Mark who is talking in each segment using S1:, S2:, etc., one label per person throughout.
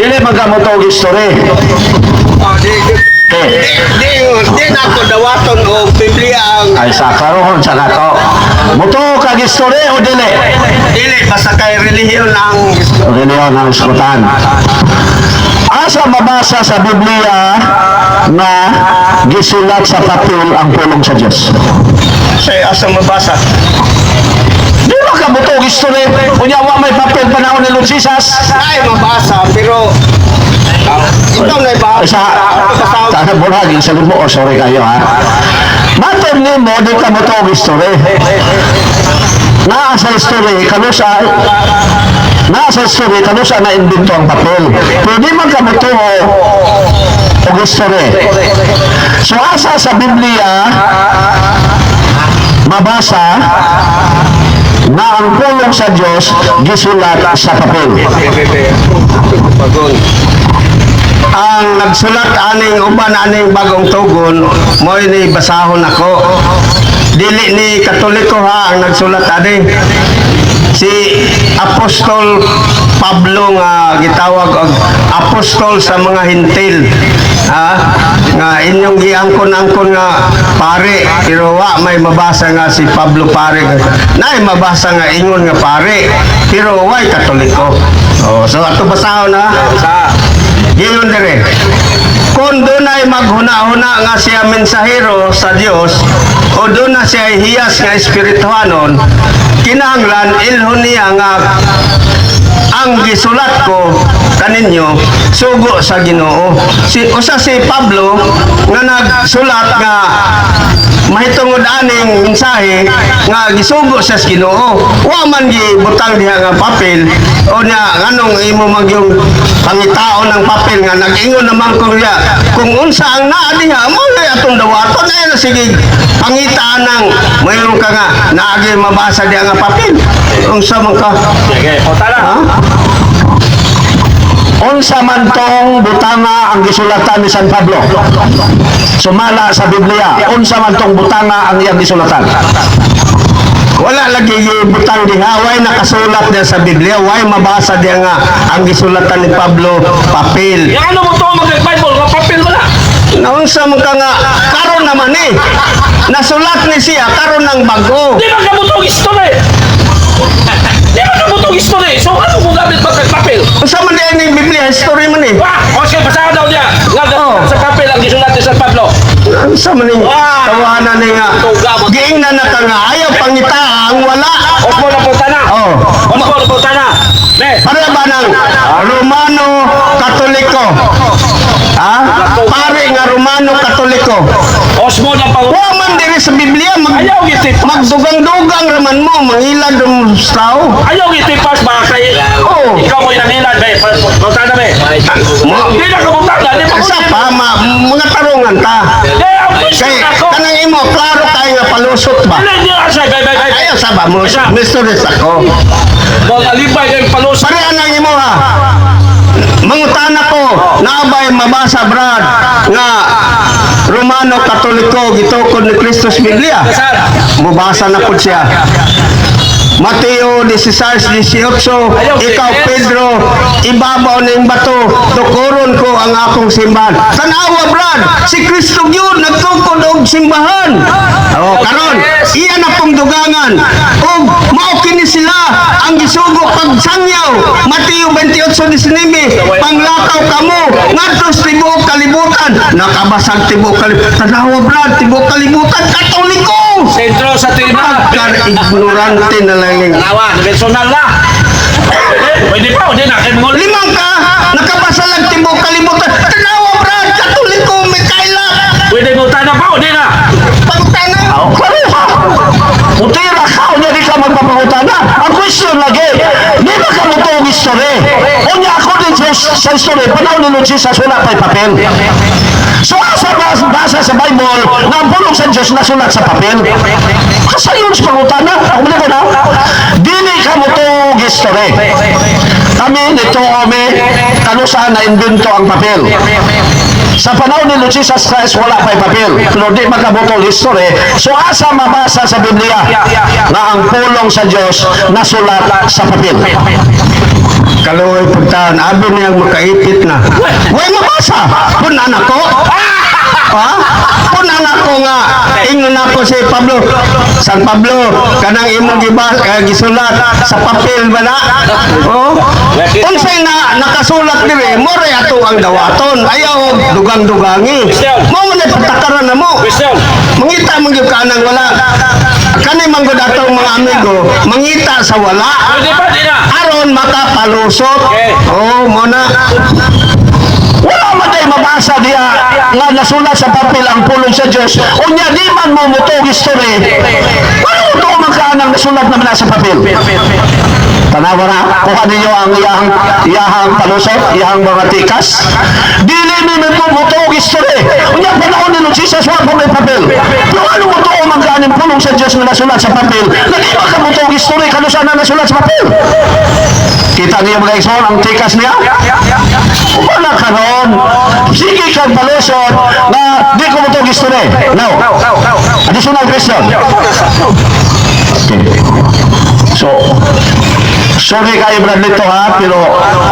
S1: Dili magamoto og history.
S2: Di na ako dawaton o Biblia ang
S1: Ay sa karon sa nato. Moto kag history o dili?
S2: dili basta kay relihiyon ang
S1: Reliyon ang iskutan. Asa mabasa sa Biblia na gisulat sa papel ang pulong sa Dios?
S2: say asa mabasa.
S1: Di ba ka moto og history? Unya wa may papel panahon ni Lord Jesus.
S2: Ay mabasa pero ikaw na ba?
S1: Sa tanang burhagin sa mo, oh, sorry kayo ha. Matter ni mo, di ka moto og history. Naa sa history, kanusa na invento ang papel. Pero di man ka moto og history. So asa sa Biblia mabasa na ang pulong sa Diyos gisulat sa papel.
S2: Ang nagsulat aning uban aning bagong tugon mo ni basahon ako. Dili ni Katoliko ha ang nagsulat ani. Si Apostol Pablo nga gitawag og apostol sa mga hintil. Ha? Nga inyong giangkon-angkon nga pare pero wa may mabasa nga si Pablo pare. Nay mabasa nga ingon nga pare pero way Katoliko. Oh, so ato basahon ha. Gingon dire. Kung doon ay maghuna-huna nga siya mensahero sa Dios o doon na siya hiyas nga espirituhanon, kinahanglan ilhon niya nga ang gisulat ko kaninyo sugo sa Ginoo. Usa si Pablo nga nagsulat nga mahitungod aning mensahe nga gisugo sa Ginoo. Wa man gibutang diha nga papel o nya nganong imo magyong pangitaon ng papel nga nag-ingon naman ko niya kung unsa ang naa diha mo atong dawaton ay na sige pangitaan ng mayroon ka nga naagi mabasa diha nga papel. Unsa man ka?
S3: Sige, o tala.
S2: Ha?
S1: Unsa man tong butanga ang gisulatan ni San Pablo? Sumala sa Biblia, unsa man tong butanga ang iyang gisulatan?
S2: Wala lagi butang diha, way nakasulat diha sa Biblia, way mabasa diha nga ang gisulatan ni Pablo papel.
S3: Yung ano mo to mag-Bible, kapapil mo na.
S2: Naunsa mo ka nga karon naman nasulat ni siya karon ng bago.
S3: Di ba kabutong history? Di ba kabutong history? So ano mo gamit mag-papil?
S2: Unsa man diha ni Biblia history man
S3: Wah, o sige, basahan daw niya. Nga sa papel ang gisulat ni San Pablo.
S2: Unsa man ni
S3: Ah!
S2: tawanan ni nga. Giingnan na ka nga ayaw pangitaang wala.
S3: Opo na punta na.
S2: Oh.
S3: Opo na punta na. Ne.
S2: Para ba ng Romano Katoliko? Ha? Pare nga Romano Katoliko.
S3: Osmo na pang...
S2: Wa man diri sa Biblia
S3: Ayaw giti.
S2: magdugang-dugang raman mo mangilad ng tao.
S3: Ayaw giti pas ba kay...
S2: Oo.
S3: Ikaw mo inangilad, be. Punta na, be. Hindi na kapunta na. Di ba
S2: Sa pa mga tarungan ta. Kay kanang imo klaro kay nga palusot ba?
S3: Hindi na siya, be.
S2: Ayaw sa ba mo mysteries ako.
S3: Mga alibay kayong palusot.
S2: Pare anang imo ha. Mangutana ko naabay mabasa brad nga Romano Katoliko gitukod ni Kristo sa Biblia. Mubasa na pud siya. Mateo 16:18, ikaw Pedro, ibabaw ning bato, tukuron ko ang akong simbahan. Tanawa brad, si Kristo gyud nagtukod og simbahan. Oh, karon iya na pong dugangan. Og mao kini sila ang gisugo pagsangyaw. Mateo 28:19, panglakaw kamo ngadto sa tibuok kalibutan. Nakabasag tibuok kalibutan. Tanawa brad, tibuok kalibutan Katoliko.
S3: Sentro sa tribunal.
S2: Ignorante na lang yung
S3: Tanawa, personal na. Pwede pa, hindi na. Kaya mo...
S2: limang ka, nakabasa lang tibuok kalibutan. Tanawa brad, Katoliko, may kailan.
S3: Pwede mo tana pa, hindi na.
S2: Pagtanaw.
S1: Utira ka, unya di ka magpapangutana. Ang question lagi, di ba ka mo itong history? Unya ako din sa history, panahon ni Lord Jesus, wala pa'y papel. So asa basa sa Bible na ang pulong sa Diyos nasulat sa papel? Kasayon sa pangutana. Ako mo na dili ka mo itong history. Kami nito kami, kano saan na-invento ang papel. Sa panahon ni Lord Jesus Christ, wala pa'y papel. Pero di magkabutol history. So asa mabasa sa Biblia na ang pulong sa Diyos nasulat sa papel?
S2: Kaluoy pagtaon, abi niyang makaipit na. Way mabasa. Punan ako. Ha? Punan ako nga. Ingon ako si Pablo. San Pablo, kanang imong gisulat sa papel ba na? Oh? Unsay na nakasulat dire, more ato ang dawaton. Ayaw dugang-dugangi. Mo man pagtakaran na mo. Mangita mo gyud kanang wala. Kani man gud atong mga amigo, mangita sa wala.
S3: Pwede pa din na.
S2: Aron makapalusot. Oh, mo na.
S1: Wala man tayo mabasa diya nga nasulat sa papel ang pulong sa Diyos. Unya, di man mo mutong history. Paano mo ito magkaanang nasulat naman na sa papel? Tanawa na, kuha ninyo ang iyahang palusot, iyahang mga tikas. Dili mo mutong history. Unya, panahon ni Lord Jesus, wala po may papel. Paano mo ito magkaanang pulong sa Diyos na nasulat sa papel? Lagi ba ka mutong history, kanusan na nasulat sa papel? Kita niyo mga ison, ang tikas niya? Wala ka ron. Sige kang palusot na di ko mo itong history. No. Additional question. Okay. So, sorry kayo Bradley to ha, pero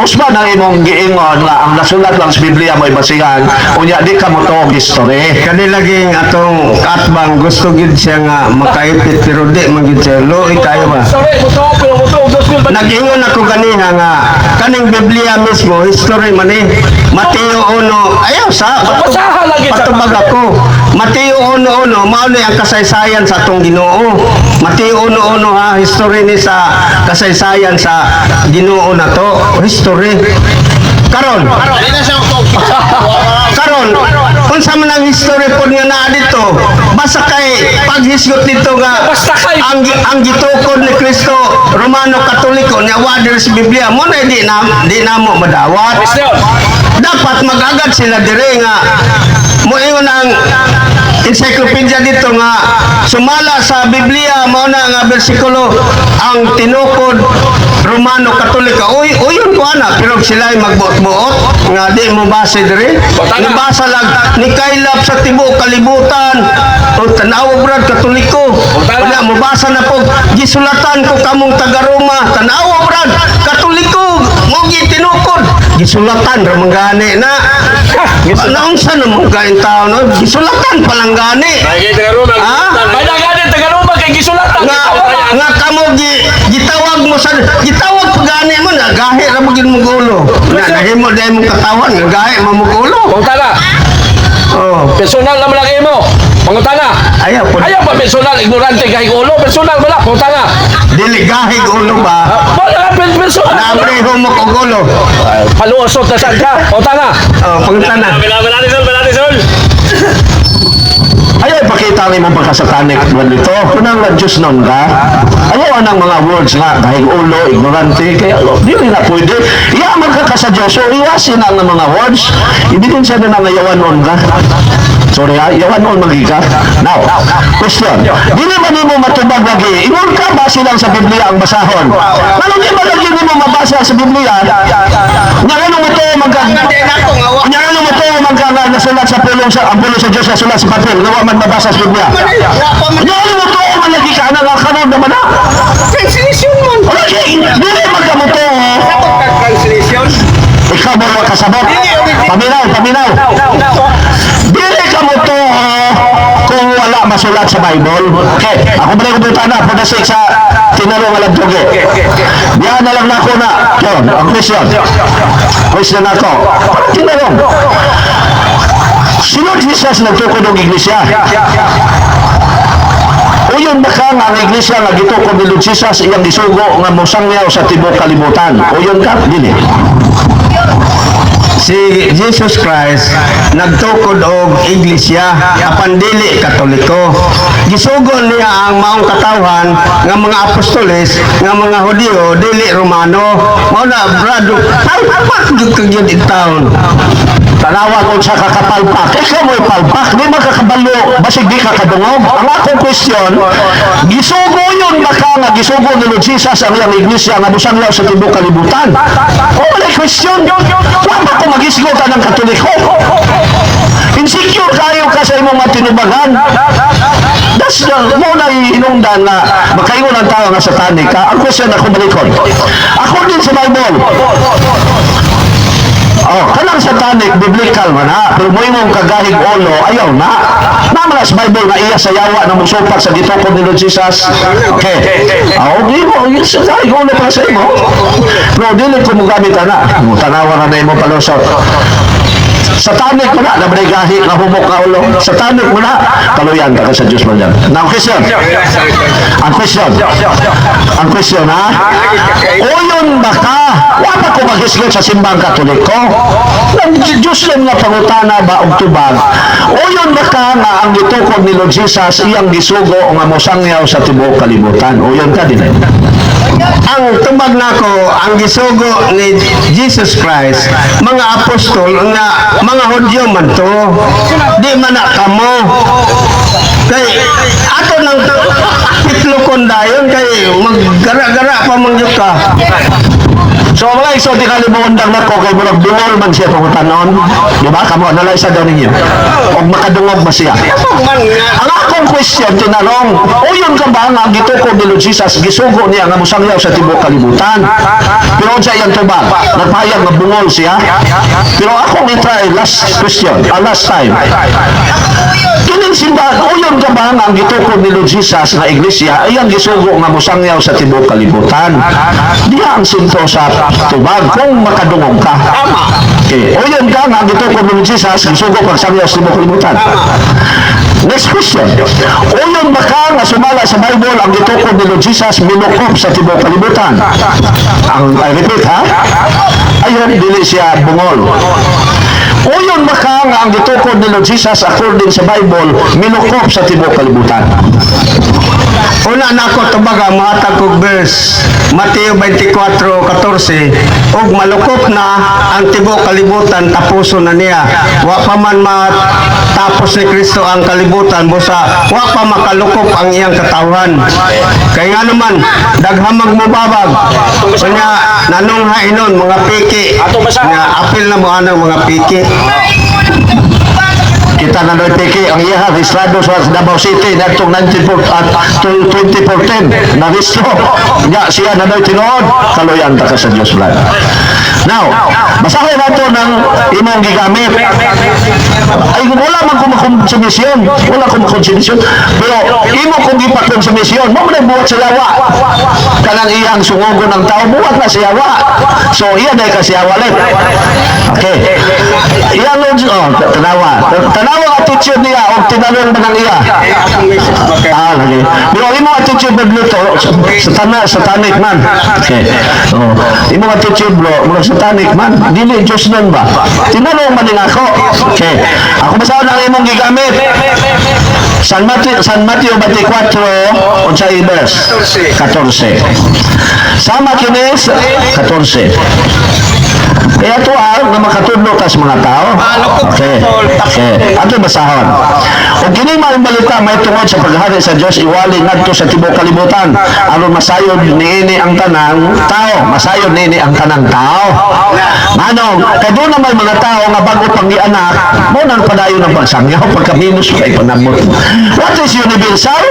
S1: usman ang imong giingon na ang nasulat lang sa Biblia mo ibasihan, unya di ka mo itong history.
S2: Kani laging atong katbang gusto gid siya nga makaipit pero di man gid siya luoy kayo ba.
S3: Sorry, muto, pero muto, gospel ba?
S2: Nag-ingon ako kanina nga kaning Biblia mismo history man eh. Mateo 1 ayaw sa
S3: Basahan lagi sa
S2: patubag ako. Mateo 1:1 mao ni ang kasaysayan sa atong Ginoo. Mateo 1:1 ha, history ni sa kasaysayan sa Ginoo na to, history. Karon unsa man ang history pod nga naa dito, basta kay paghisgot dito nga
S3: Basta kay
S2: ang gitukod ni Kristo Romano Katoliko nya wader sa Biblia mo na di na mo madawat.
S3: Question.
S2: Dapat magagad sila dire nga moingon ang encyclopedia dito nga sumala sa Biblia mao na nga bersikulo ang tinukod Romano Katolika. Uyon ko ana pero sila ay magbuot-buot nga di mo base dire. Nabasa lang ni kaylap sa tibuok kalibutan o tanaw brad Katoliko. Wala mo basa na po gisulatan ko kamong taga Roma tanaw brad Katoliko mo gitinukod gisulatan ra manggani na. Naunsa na mo kain tao no gisulatan palang gani.
S3: Lagi Tagaluma. Kaya ganit Tagaluma kay gisulatan.
S2: Nga kamo gitawag mo sa gitawag pagani mo na gahi ra magin mo gulo. Na nahimo dai mo katawan nga gahi mo gulo.
S3: Pangutana.
S2: Oh,
S3: Personal na malaki mo. Pangutana.
S2: ayaw po.
S3: Ayaw pa personal, ignorante kay ulo. Personal wala. Pangutana.
S2: Dili gahi gulo ba?
S3: Wala ka personal.
S2: Nabre mo ko gulo.
S3: Paluosot na saan ka. Pangutana.
S2: Oh, pangtana.
S3: Belatisol.
S1: Ayaw ipakita ni mong pagkasatanik nito. Kunang Diyos nun ka. Ayaw anang mga words nga, dahil ulo, ignorante, kaya di rin na pwede. Iyaman ka sa Diyos, so iwasin ang mga words. Hindi din siya na nangayawan nun ka. Sorry ha, yawan nun magika. Now, question. Di naman mo matubag lagi. Ingon ka ba silang sa Biblia ang basahon? Ano di ba lagi mo mabasa sa Biblia? Nga mo ito nasulat sa pulong sa ang pulong sa Diyos na sulat sa papel. Nawa man mabasa sa Biblia. Nga mo ito malagi ka na kanon naman na.
S2: Translation man.
S1: Okay, dili magkamuto.
S2: Translation.
S1: Ikaw mo kasabot. Paminaw. Dili ka mo to kung wala masulat sa Bible. Okay, ako ba na kubuta na for the sake sa tinanong alam tugi. Diyan na lang na ako na. Yun, ang question. Question na ako. Tinanong. Sino Jesus nagtukod ng iglesia? Uyon ba ka nga ang iglesia nga gitukod ni Lord Jesus iyang gisugo nga mosangyaw sa tibok kalibutan? Uyon ka? Dili.
S2: Si Jesus Christ nagtukod og iglesia apan dili Katoliko. Gisugon niya ang maong katawhan nga mga apostoles nga mga Hudiyo dili Romano. Mao na brado palpak gyud gyud in town.
S1: Tanawa kung sa kakapalpak. Ikaw mo'y palpak. Di makakabalo. Basig di kakadungog. Ang akong question, gisugo yun baka nga gisugo ni Lord Jesus ang iyang iglesia nga busanglaw sa tibok kalibutan. O wala question. Huwag ba kung magisgot ng Katoliko? Insecure kayo ka sa imong matinubagan. Das mo na hinungdan na makaingon ang tao nga satanic ka. Ang question ako balikon. Ako din sa Bible. Oh, kanang satanic, biblical man ha. Pero mo imong kagahig ulo, ayaw na. Naman sa Bible na iya sa yawa na musupak sa gitukod ni Lord Jesus. Okay. Di mo, iya sa kagahig ulo para sa imo. Pero dili ko mo gamit na. Tanawa na imo pala sa satanic mo na, nabrigahi, nahumok na ulo. Satanic mo na, kaluyan ka sa Diyos mo dyan. Now, question. Ang question, ha? Uyon ba ka? Wala ko maghisgot sa simbang katoliko? Nang Diyos lang nga pangutana ba og tubag? Uyon ba ka nga ang gitukod ni Lord Jesus iyang gisugo o nga mosangyaw sa tibuok kalibutan? Uyon ka din.
S2: Ang tubag nako, ang gisugo ni Jesus Christ, mga apostol nga mga Hudyo man to, di man na kamo. Kay ato nang pitlukon dayon kay maggara-gara pa mangyud ka.
S1: So mga iso di kalimutan lang ko kay murag dungol man siya pangutanon. Di ba? Kamo na lang isa daw ninyo. Og makadungog ba siya? Ang akong question tinanong, uyon ka ba nga gitukod ni Lord Jesus gisugo niya nga mosangyaw sa tibuok kalibutan? Pero sa iyang tubag, nagpahayag nga bungol siya. Pero akong i-try last question, last time. Kining simbahan, uyon ka ba nga ang gitukod ni Lord Jesus nga iglesia ay ang gisugo nga mosangyaw sa tibuok kalibutan? Diha ang sinto sa tubag kung makadungog ka. Okay. Uyon ka nga ang gitukod ni Lord Jesus gisugo pagsangyaw sa tibuok kalibutan. Next question. Uyon ba ka nga sumala sa Bible ang gitukod ni Lord Jesus minukop sa tibuok kalibutan? I repeat ha? Ayun, dili siya bungol. Uyon ba ka nga ang gitukod ni Lord Jesus according sa Bible minukop sa tibuok kalibutan?
S2: Una na ako tubaga, mahatag kong verse, Mateo 24:14, og malukop na ang tibuok kalibutan, tapuso na niya. Wa pa man matapos ni Kristo ang kalibutan, busa, wa pa makalukop ang iyang katawhan. Kaya nga naman, daghamag mo babag, kanya nanungha inon, mga piki, nga apil na mo anang mga piki.
S1: Kita na doon piki ang iya registrado sa Davao City na itong 2014 na restro niya siya na doon tinuod kaluyan ta ka sa Diyos lang. Now, basahin nato ng imong gigamit. Ay, wala man kung makonsumisyon. Wala kung makonsumisyon. Pero, imo kung ipakonsumisyon, mo na buhat sa yawa. Kanang iyang sungogo ng tao, buhat na sa yawa. So, iya na ikasiyawa ulit. Okay. Iyang tanawa. Tanawa attitude niya, o tinanong ba ng iya? Lagi. Pero, imo attitude ba dito, satanic man. Okay. Imo attitude bro, mula satanic man, dili Diyos nun ba? Tinanong man din ako. Okay. Ako basahin ang imong gigamit. San Mateo 24, unsay verse? 14. Sama kinis 14. Kaya ito nga makatudlo tas mga tao. Okay. Ato basahon. Kung kini man balita may tungod sa paghari sa Dios iwali ngadto sa tibuok kalibutan aron masayod niini ang tanang tao. Masayod niini ang tanang tao. Manong, kay doon naman mga tao nga bago pangianak, mo nang padayon ng pagsangyaw pagkaminus kay panamot. What is universal?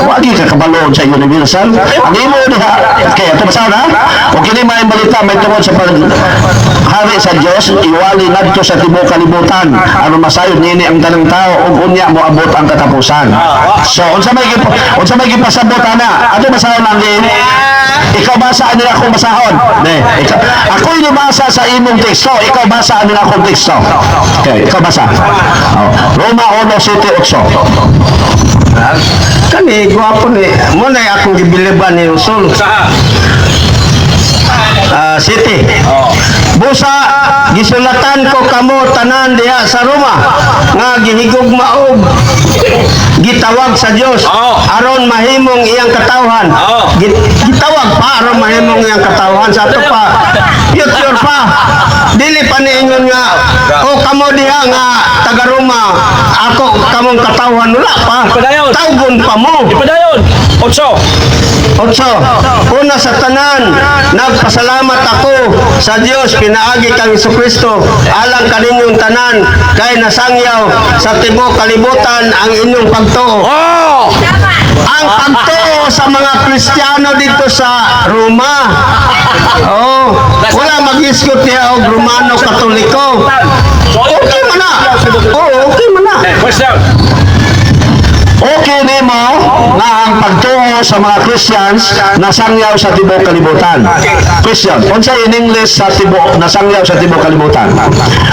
S1: Wagi ka kabaloon sa universal. Ang imo diha. Okay, ito basahon ha. Kung kini man balita may tungod sa paghari sa Dios iwali ngadto sa tibuok kalibutan aron masayod niini ang tanang tao ug unya mo abot ang katapusan. So unsa may gipasabot ana? Ato basahon lang din. Ikaw basa nila akong basahon. Ako yung basa sa imong teksto, ikaw basa nila akong teksto. Okay, ikaw basa. Roma 1:7-8.
S2: Kani gwapo ni mo na akong gibiliban ni Usul. City. Busa gisulatan ko kamo tanan diha sa Roma nga gihigugma og gitawag sa Dios aron mahimong iyang katawhan. Gitawag pa aron mahimong iyang katawhan sa ato pa. Future pa. Dili pa niingon nga O kamo diha nga taga Roma, ako kamong katawan wala pa.
S3: Padayon.
S2: Tawgon pa mo.
S3: Ipadayon. 8.
S2: Otso, una sa tanan, nagpasalamat ako sa Dios pinaagi kang Kristo alang kaninyong tanan kay nasangyaw sa tibuok kalibutan ang inyong pagtuo.
S3: Oh!
S2: Ang pagtuo sa mga Kristiyano dito sa Roma. Oh, wala mag-iskot niya og Romano Katoliko. Okay man na. Oh, okay man na.
S3: Question.
S1: Okay nimo nga ang pagtuo sa mga Christians nasangyaw sa tibuok kalibutan. Question, unsa in English sa tibuok nasangyaw sa tibuok kalibutan?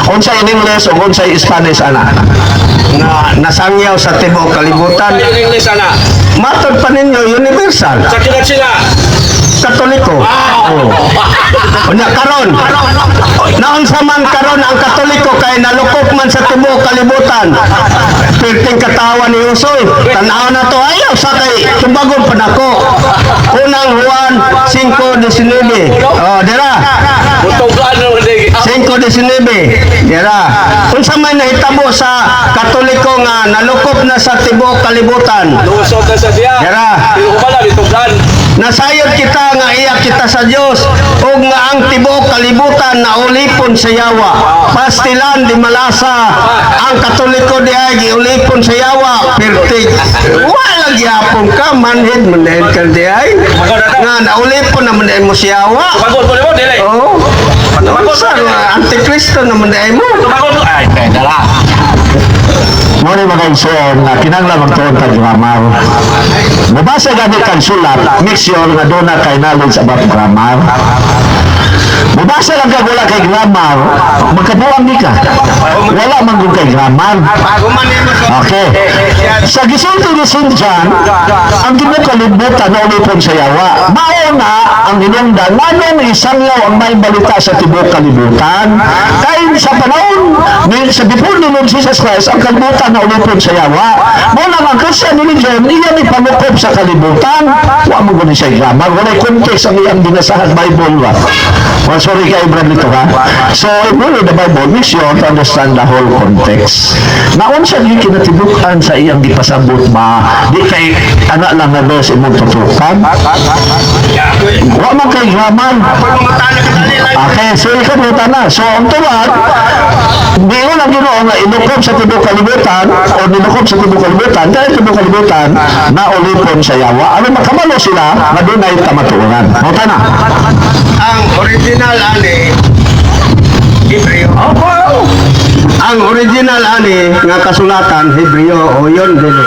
S1: Unsa in English o unsa in Spanish ana?
S2: Na nasangyaw sa tibuok kalibutan.
S3: Tayo ng English, ana.
S2: Matod pa ninyo universal.
S3: Sa kinat sila.
S2: Katoliko. Oh. Unya karon. Naunsa man karon ang Katoliko kay nalukop man sa tibuok kalibutan. Perting katawan ni Usoy. Tanaw na to ayaw sa kay tubagon pa nako. Unang Juan 5:19. Oh, dira.
S3: Butong ano hindi.
S2: 5:19. Dira. Unsa may nahitabo sa Katoliko nga nalukop na sa tibuok kalibutan.
S3: Lusot na sa diya.
S2: Dira.
S3: Dili ko pala dituglan.
S2: Nasayod kita nga iya kita sa Dios ug nga ang tibuok kalibutan na ulipon sa yawa. Pastilan di malasa ang Katoliko di ay giulipon sa yawa. Pertig. Wala gyapon ka manhid man ka di ay. Nga naulipon naman di mo sa yawa.
S3: Tubagon ko mo dili.
S2: Oh. Sa Antikristo naman di mo.
S3: Tubagon ko. Ay, dala.
S1: Mo ni mga igsoon nga kinahanglan magtuon kag grammar. Mabasa gani kang sulat, make sure nga doon na kay knowledge about grammar. Mabasa lang kag wala kay grammar, magkabuang ni ka. Wala man gud kay grammar.
S2: Bago man mo sa
S1: Okay. Sa gisulti ni Sinjan, ang tibuok kalibutan na ulipon sa yawa. Mauna ang hinungdan, nanong isangyaw ang may balita sa tibuok kalibutan. Kaya sa panahon, sa before ni Lord Jesus Christ, ang kalibutan na ulipon sa yawa. Muna ang Christian religion, iyan ipamukop sa kalibutan. Wa mo gani siya grammar. Wala context ang iyang binasahan Bible. Well, sorry kay Brad nito ha. So, if you read the Bible, make sure to understand the whole context. Naon siya di kinatibukan sa iyang dipasabot ba? Di kay anak lang na dos imong tutukan. Wa man kay grammar. Okay, so ikaw mo na. So, ang tuwag, di ko lang ginoo nga inukom sa tibuok kalibutan o ninukom sa tibuok kalibutan, dahil tibuok kalibutan na ulipon sa yawa. Ano makamalo sila na doon ay tamaturan. Mata na.
S2: ang original ani Hebreo. Ang original ani nga kasulatan Hebreo o yon dili.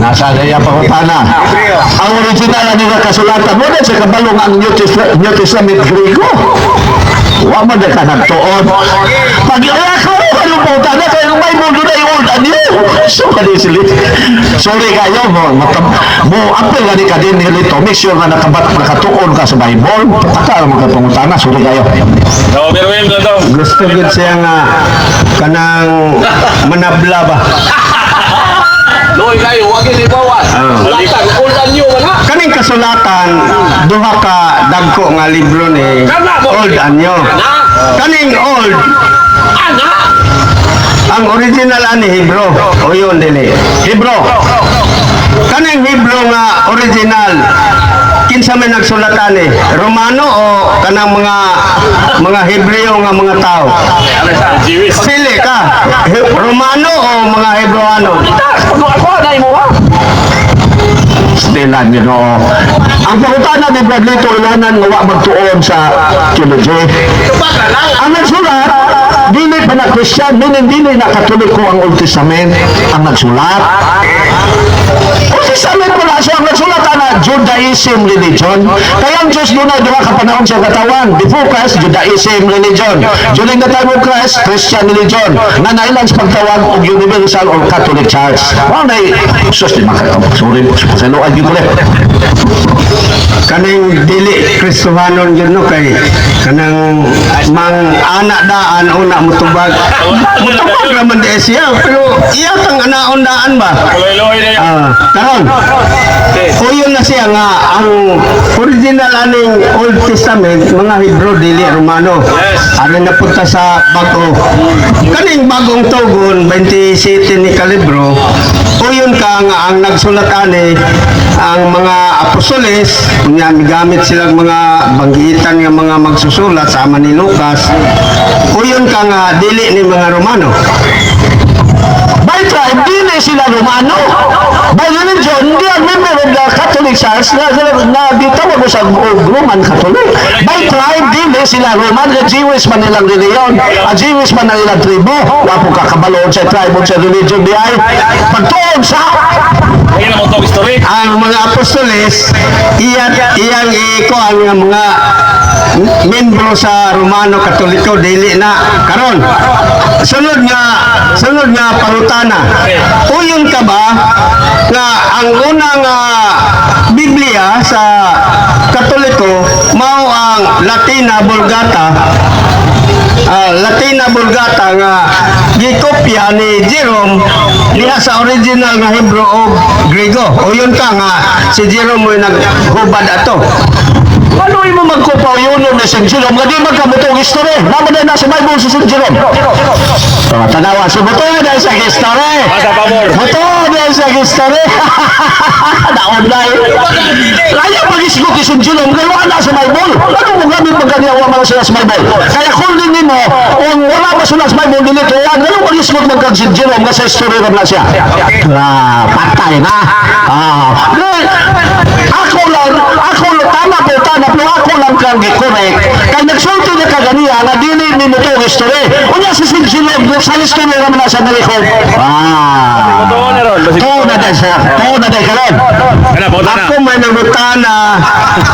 S1: Nasa na iya pangutana. Ang original na nila kasulatan mo din sa kabalong ang New Testament Griego. Wa mo na ka nagtuon. Pag iya ko, ano po tana kayo may mundo na yung old and new. So, kanisilip. Sorry kayo mo. Apel nga ni ka din nilito. Make sure na nakatuon ka sa Bible. Taka mo ka pangutana. Sorry kayo.
S3: No, pero yun lang daw.
S2: Gusto gud siya nga kanang manabla ba.
S3: Loy kayo, wag ni bawas. Latag, old and new man ha.
S2: Kaning kasulatan duha ka dagko nga libro ni Old and New. Kaning old
S3: Ana.
S2: ang original ani Hebro o yun dili.
S1: Hebro.
S2: Kaning Hebro nga original kinsa may nagsulatan ni Romano o kanang mga Hebreo nga mga tao.
S3: Jewish.
S2: Pili ka Romano o mga Hebreano.
S3: Ako na mo ha.
S1: Stilan, you know. Ang pangutana ni Bradley Tulanan nga wa magtuon sa theology. Ang nagsulat, dili pa na Christian, dili na Katoliko ang Old Testament ang nagsulat. Old Testament po na siya ang nagsulat na Judaism religion. Kaya ang Diyos doon ay duha ka panahon sa katawan. Before Christ, Judaism religion. During the time of Christ, Christian religion. Na nailan sa pagtawag og Universal or Catholic Church. Wow, na sus, di makatawag. Sorry po, sa luan yun ulit.
S2: Kaning dili Kristohanon yun no kay kanang mang anak daan una mutubag naman di siya pero iya kang anaon daan ba
S3: Loy na yun.
S2: karon o yun na siya nga ang original aning Old Testament mga Hebrew dili Romano.
S3: Yes.
S2: Ano napunta sa bago. Kaning bagong tugon 27 ni kalibro. Uyon ka nga ang nagsulat ani ang mga apostoles nga gamit silang mga banggitan nga mga magsusulat sama ni Lucas. Uyon ka nga dili ni mga Romano.
S1: By tribe, dili sila Romano. By religion, hindi ang member of the Catholic Church na ditawag mo sa Roman Catholic. By tribe, dili sila Roman. The Jewish man nilang reliyon. Ang Jewish man nilang tribo. Wapo kakabaloon sa tribe o sa religion di ay pagtuon sa
S3: Kaya mo itong history.
S2: Ang mga apostoles iyang iko ang mga membro sa Romano Katoliko dili na karon. Sunod nga pangutana. Uyon ka ba nga ang unang Biblia sa Katoliko mao ang Latina Vulgata nga gikopya ni Jerome diha sa original nga Hebrew o Grego. Uyon ka nga si Jerome mo naghubad ato.
S1: ano mo magkupaw yun na St. Jerome nga di magkamutong history. Naman na sa Bible si St. Jerome. Tanawa, so buto na sa history.
S3: Masa pabor.
S1: Buto na sa history. Naon na eh. Kaya mag-isgot ni St. Jerome, kaya wala sa Bible. Ano mo gamit magkaniyawa mga sila sa Bible? Kaya kung din mo, kung wala ba sila sa Bible, dili kaya, gano'n mag-isgot magkag St. Jerome nga sa history rin na siya. Patay na. Ako lang kang gikorek. Kaya nagsulti na kaganiya na dili ni mo ito history. Unya si St. Jerome, sa history naman na sa nalikod.
S3: Totoo na ron.
S1: Tuo na din siya. Tuo na din ka rin.
S3: Ano, punta na.
S2: Ako may nangutana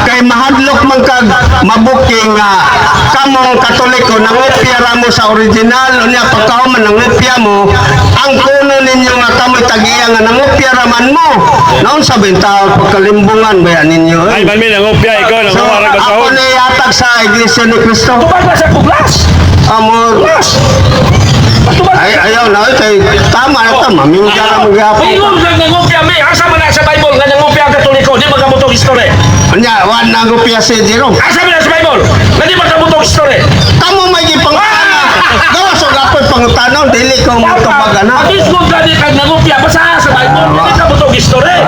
S2: kay mahadlok man kag mabuking nga kamong Katoliko nangopya ra mo sa original unya pagkahuman nangopya mo ang kuno ninyo nga kamoy tagiya nga nangopya ra man mo. Naon sa bentaw pagkalimbungan ba yan ninyo?
S3: Ay, Banmin, nangopya ikaw.
S2: So,
S3: Nanguharap ka sa
S2: ako
S3: hon.
S2: na yatag sa Iglesia ni Cristo.
S3: Tubag na sa Puglas.
S2: Amo,
S3: Tubag.
S2: ayaw na, kay tama na tama. Mingga na magyapon.
S3: Ingon lang nangopya, may. Asa man na sa Bible nga nangopya ang Katoliko. Di magkamutong history.
S2: Anya, wan na gupya si Jerome.
S3: Asa man na sa Bible nga di magkamutong history.
S2: Kamu may gipangutana. Gawa sa gapoy pangutana, dili ko mo ito magana.
S3: At least kung gani kang nangopya, basta sa Bible. Di magkamutong history.